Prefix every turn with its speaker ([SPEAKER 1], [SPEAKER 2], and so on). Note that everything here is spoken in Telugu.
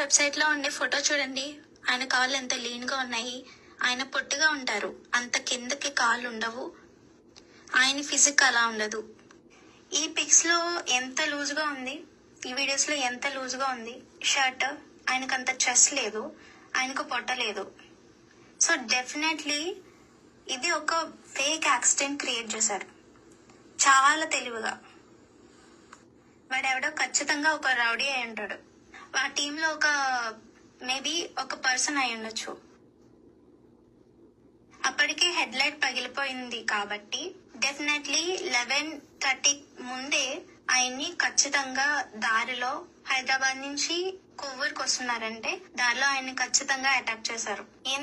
[SPEAKER 1] వెబ్సైట్ లో ఉండే ఫోటో చూడండి. ఆయన కాళ్ళు ఎంత లీన్ గా ఉన్నాయి. ఆయన పొట్టిగా ఉంటారు, అంత కిందకి కాళ్ళు ఉండవు. ఆయన ఫిజిక్ అలా ఉండదు. ఈ పిక్స్ లో ఎంత లూజ్ గా ఉంది, ఈ వీడియోస్ లో ఎంత లూజ్ గా ఉంది షర్ట్. ఆయనకు అంత చెస్ట్ లేదు, ఆయనకు పొట్ట లేదు. సో డెఫినెట్లీ ఇది ఒక ఫేక్ యాక్సిడెంట్ క్రియేట్ చేశారు చాలా తెలివిగా. వాడెవడో ఖచ్చితంగా ఒక రౌడీ అయి ఉంటాడు. ఆ టీంలో మేబీ ఒక పర్సన్ అయి ఉండొచ్చు. అప్పటికే హెడ్ లైట్ పగిలిపోయింది కాబట్టి డెఫినెట్లీ 11:30 ముందే ఆయన్ని ఖచ్చితంగా దారిలో హైదరాబాద్ నుంచి కొవ్వూరుకు వస్తున్నారంటే దారిలో ఆయన్ని ఖచ్చితంగా అటాక్ చేశారు.